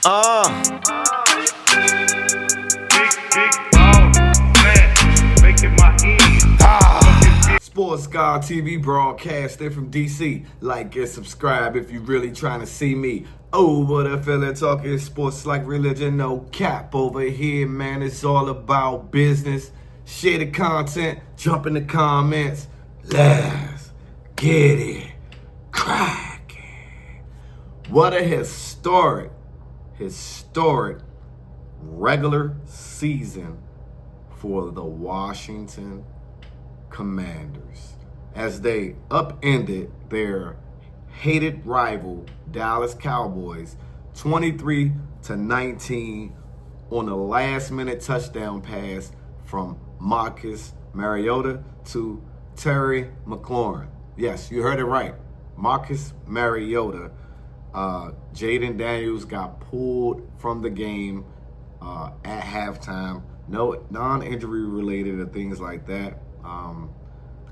Uh, Sports God TV broadcasting from DC. Like and subscribe if you really trying to see me. Over the fella talking sports like religion, no cap over here, man. It's all about business. Share the content, jump in the comments. Let's get it cracking. What a historic regular season for the Washington Commanders as they upended their hated rival Dallas Cowboys 23-19 on a last-minute touchdown pass from Marcus Mariota to Terry McLaurin. Yes, you heard it right. Marcus Mariota. Jayden Daniels got pulled from the game at halftime. No non-injury related or things like that. The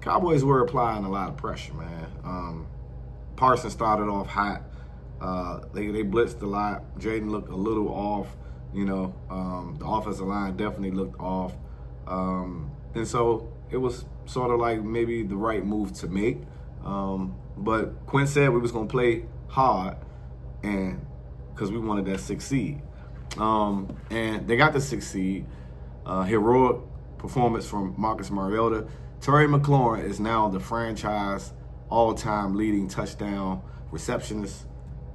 Cowboys were applying a lot of pressure, man. Parsons started off hot. They blitzed a lot. Jayden looked a little off. The offensive line definitely looked off. And so it was sort of like maybe the right move to make. But Quinn said we was going to play hard and because we wanted that 6th seed. And they got the 6th seed. Heroic performance from Marcus Mariota. Terry McLaurin is now the franchise all-time leading touchdown receptionist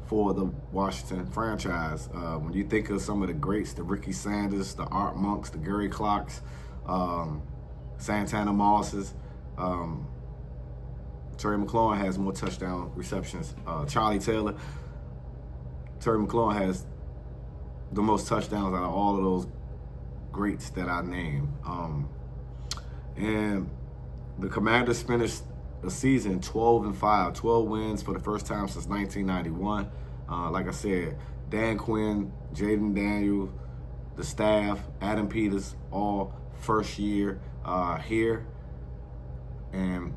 for the Washington franchise. When you think of some of the greats, the Ricky Sanders, the Art Monks, the Gary Clarks, Santana Mosses, Terry McLaurin has more touchdown receptions. Charlie Taylor. Terry McLaurin has the most touchdowns out of all of those greats that I named. And the Commanders finished the season 12-5, 12 wins for the first time since 1991. Like I said, Dan Quinn, Jayden Daniels, the staff, Adam Peters, all first year here. And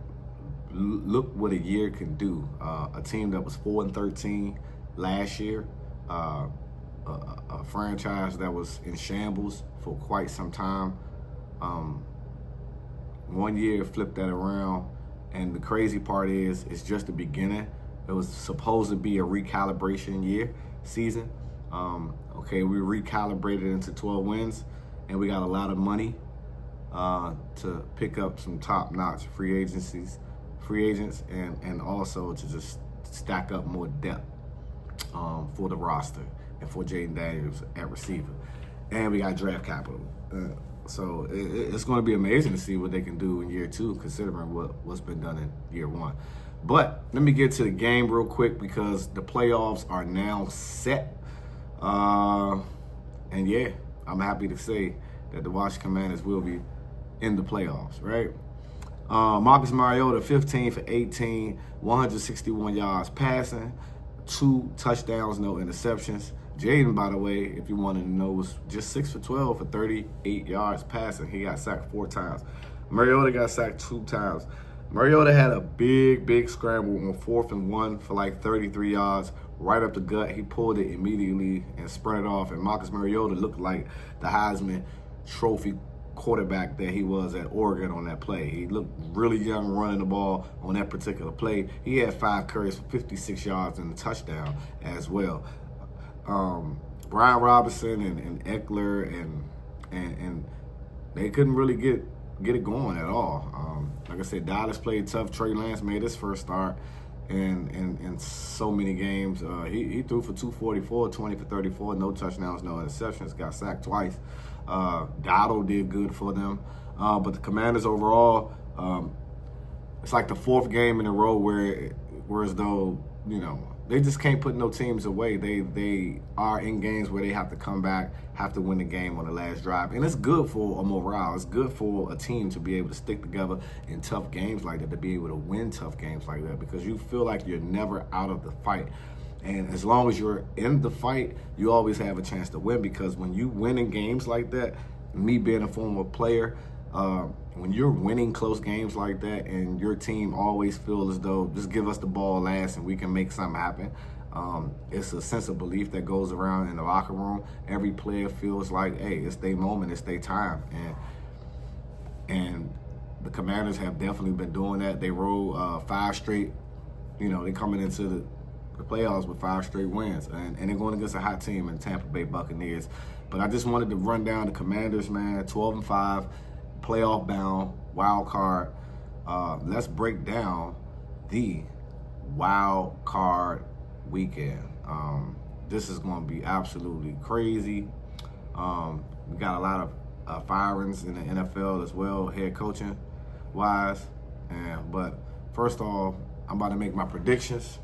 look what a year can do. A team that was 4-13 last year, a franchise that was in shambles for quite some time. 1 year flipped that around, and the crazy part is it's just the beginning. It was supposed to be a recalibration season. We recalibrated into 12 wins, and we got a lot of money to pick up some top-notch free agents, and also to just stack up more depth for the roster and for Jayden Daniels at receiver. And we got draft capital. So it's going to be amazing to see what they can do in year 2, considering what's been done in year 1. But let me get to the game real quick because the playoffs are now set. And yeah, I'm happy to say that the Washington Commanders will be in the playoffs, right? Marcus Mariota, 15 for 18, 161 yards passing, 2 touchdowns, no interceptions. Jayden, by the way, if you wanted to know, was just 6 for 12 for 38 yards passing. He got sacked 4 times. Mariota got sacked 2 times. Mariota had a big scramble on 4th and 1 for like 33 yards, right up the gut. He pulled it immediately and sprinted off. And Marcus Mariota looked like the Heisman Trophy quarterback that he was at Oregon on that play. He looked really young running the ball on that particular play. He had 5 carries for 56 yards and a touchdown as well. Brian Robinson and Eckler and they couldn't really get it going at all. Like I said, Dallas played tough. Trey Lance made his first start in so many games. He threw for 244, 20 for 34, no touchdowns, no interceptions, got sacked twice. Dotto did good for them. But the Commanders overall, it's like the 4th game in a row where as though, they just can't put no teams away. They are in games where they have to come back, have to win the game on the last drive. And it's good for a morale. It's good for a team to be able to stick together in tough games like that, to be able to win tough games like that, because you feel like you're never out of the fight. And as long as you're in the fight, you always have a chance to win, because when you win in games like that, me being a former player, when you're winning close games like that and your team always feel as though just give us the ball last and we can make something happen, It's a sense of belief that goes around in the locker room. Every player feels like, hey, it's their moment, it's their time, and the Commanders have definitely been doing that. They roll 5 straight. They're coming into the playoffs with 5 straight wins, and they're going against a hot team in Tampa Bay Buccaneers. But I just wanted to run down the Commanders, man. 12-5, playoff bound, wild card. Let's break down the wild card weekend. This is going to be absolutely crazy. We got a lot of firings in the NFL as well, head coaching wise. But first off, I'm about to make my predictions.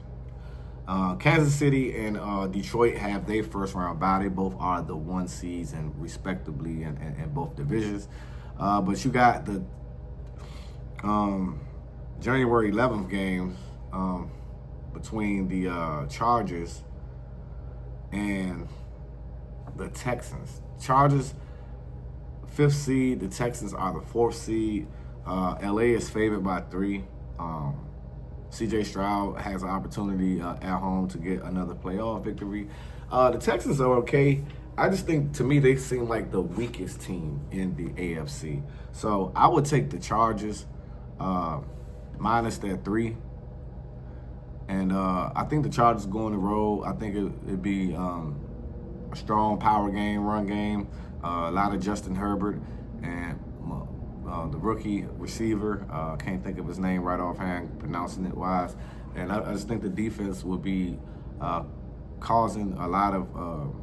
Kansas City and Detroit have their first round bye. They both are the 1 seeds and respectively in both divisions. But you got the January 11th games between the Chargers and the Texans. Chargers 5th seed. The Texans are the 4th seed. LA is favored by 3. CJ Stroud has an opportunity at home to get another playoff victory. The Texans are okay. I just think, to me, they seem like the weakest team in the AFC. So I would take the Chargers minus that 3. And I think the Chargers go on the road. I think it'd be a strong power game, run game, a lot of Justin Herbert and the rookie receiver. Can't think of his name right offhand, pronouncing it wise. And I just think the defense will be causing a lot of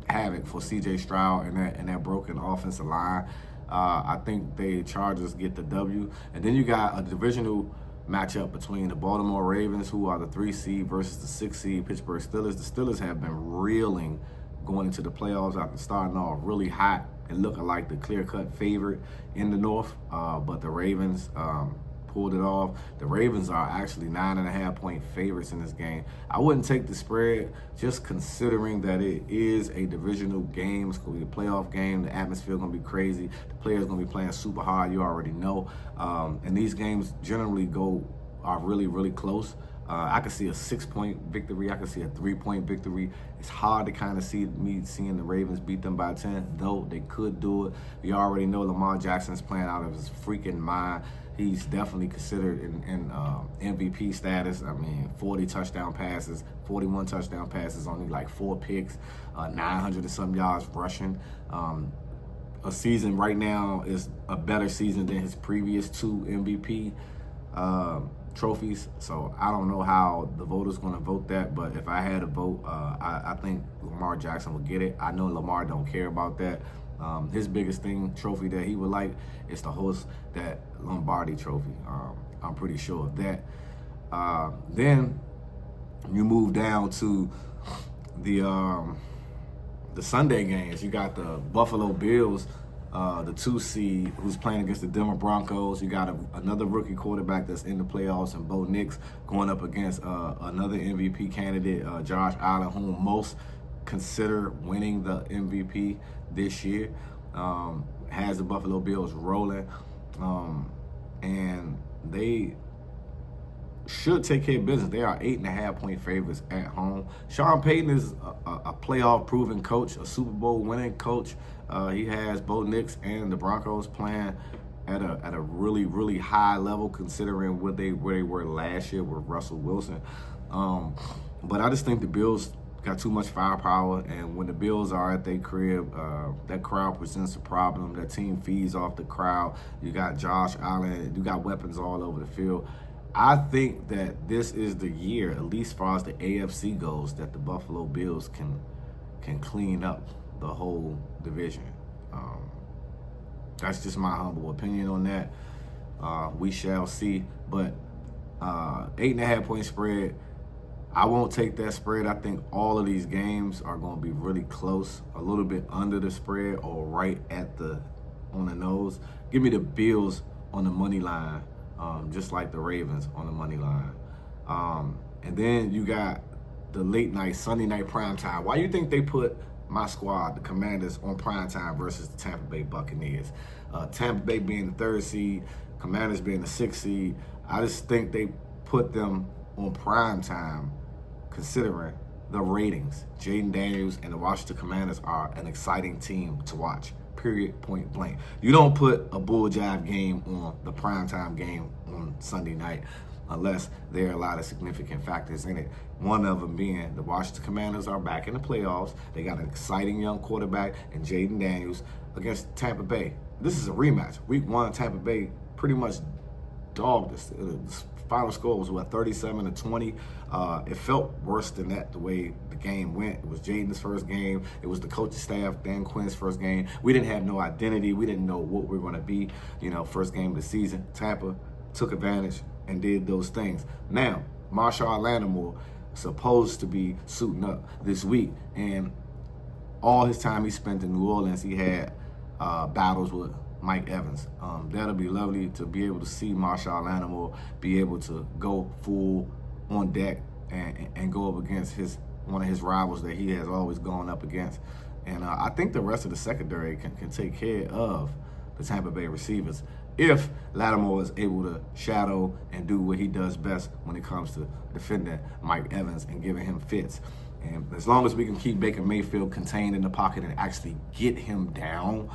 havoc for CJ Stroud and that broken offensive line. I think the Chargers get the W. And then you got a divisional matchup between the Baltimore Ravens, who are the 3 seed, versus the 6 seed Pittsburgh Steelers. The Steelers have been reeling going into the playoffs after starting off really hot and looking like the clear-cut favorite in the North. But the Ravens pulled it off. The Ravens are actually 9.5-point favorites in this game. I wouldn't take the spread, just considering that it is a divisional game. It's going to be a playoff game. The atmosphere is going to be crazy. The players are going to be playing super hard. You already know. And these games generally are really, really close. I could see a 6-point victory. I could see a 3-point victory. It's hard to kind of see me seeing the Ravens beat them by 10, though they could do it. You already know Lamar Jackson's playing out of his freaking mind. He's definitely considered in MVP status. I mean, 40 touchdown passes, 41 touchdown passes, only like 4 picks, 900 and some yards rushing. A season right now is a better season than his previous 2 MVP trophies. So I don't know how the voters going to vote that, but if I had a vote, I think Lamar Jackson would get it. I know Lamar don't care about that. His biggest trophy that he would like is to host that Lombardi trophy. I'm pretty sure of that. Then you move down to the Sunday games. You got the Buffalo Bills, the 2 seed, who's playing against the Denver Broncos. You got another rookie quarterback that's in the playoffs, and Bo Nix going up against another MVP candidate, Josh Allen, whom most consider winning the MVP this year. Has the Buffalo Bills rolling, and they should take care of business. They are 8.5-point favorites at home. Sean Payton is a playoff-proven coach, a Super Bowl winning coach. He has Bo Nix and the Broncos playing at a really, really high level, considering where they were last year with Russell Wilson. But I just think the Bills got too much firepower, and when the Bills are at their crib, that crowd presents a problem. That team feeds off the crowd. You got Josh Allen. You got weapons all over the field. I think that this is the year, at least as far as the AFC goes, that the Buffalo Bills can clean up the whole division. That's just my humble opinion on that. We shall see. But 8.5-point spread, I won't take that spread. I think all of these games are going to be really close, a little bit under the spread or right on the nose. Give me the Bills on the money line, just like the Ravens on the money line. And then you got the late night, Sunday night prime time. Why do you think they put my squad, the Commanders, on prime time versus the Tampa Bay Buccaneers? Tampa Bay being the 3rd seed, Commanders being the 6th seed. I just think they put them on prime time considering the ratings. Jaden Daniels and the Washington Commanders are an exciting team to watch. Period, point blank. You don't put a bull jive game on the primetime game on Sunday night unless there are a lot of significant factors in it. One of them being the Washington Commanders are back in the playoffs. They got an exciting young quarterback in Jaden Daniels against Tampa Bay. This is a rematch. Week 1, Tampa Bay pretty much dogged us. The final score was, 37-20. It felt worse than that the way the game went. It was Jaden's first game. It was the coaching staff, Dan Quinn's first game. We didn't have no identity. We didn't know what we were going to be, first game of the season. Tampa took advantage and did those things. Now, Marshall Lattimore supposed to be suiting up this week, and all his time he spent in New Orleans, he had battles with Mike Evans. That'll be lovely to be able to see Marshall Lattimore be able to go full on deck and go up against one of his rivals that he has always gone up against. And I think the rest of the secondary can take care of the Tampa Bay receivers if Lattimore is able to shadow and do what he does best when it comes to defending Mike Evans and giving him fits. And as long as we can keep Baker Mayfield contained in the pocket and actually get him down,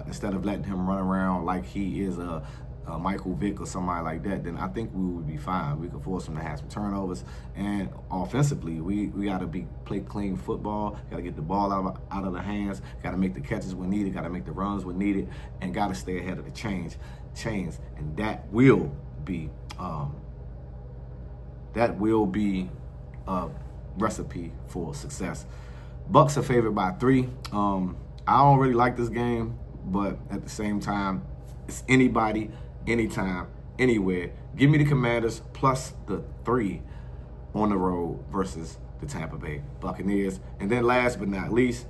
instead of letting him run around like he is a Michael Vick or somebody like that, then I think we would be fine. We could force him to have some turnovers. And offensively, we got to play clean football, got to get the ball out of the hands, got to make the catches when needed, got to make the runs when needed, and got to stay ahead of the chains. And that will be a recipe for success. Bucks are favored by 3. I don't really like this game, but at the same time, it's anybody, anytime, anywhere. Give me the Commanders plus the 3 on the road versus the Tampa Bay Buccaneers. And then last but not least,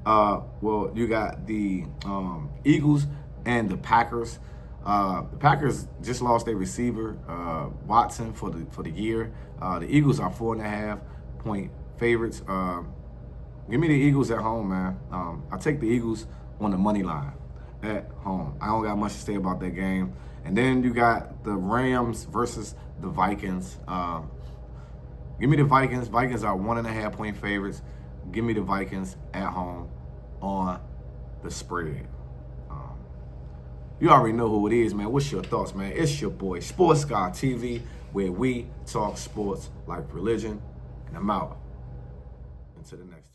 you got the Eagles and the Packers. The Packers just lost their receiver, Watson, for the year. The Eagles are 4.5-point favorites. Give me the Eagles at home, man. I'll take the Eagles on the money line at home. I don't got much to say about that game. And then you got the Rams versus the Vikings. Give me the Vikings. Vikings are 1.5-point favorites. Give me the Vikings at home on the spread. You already know who it is, man. What's your thoughts, man? It's your boy, Sports Guy TV, where we talk sports like religion. And I'm out. Until the next time.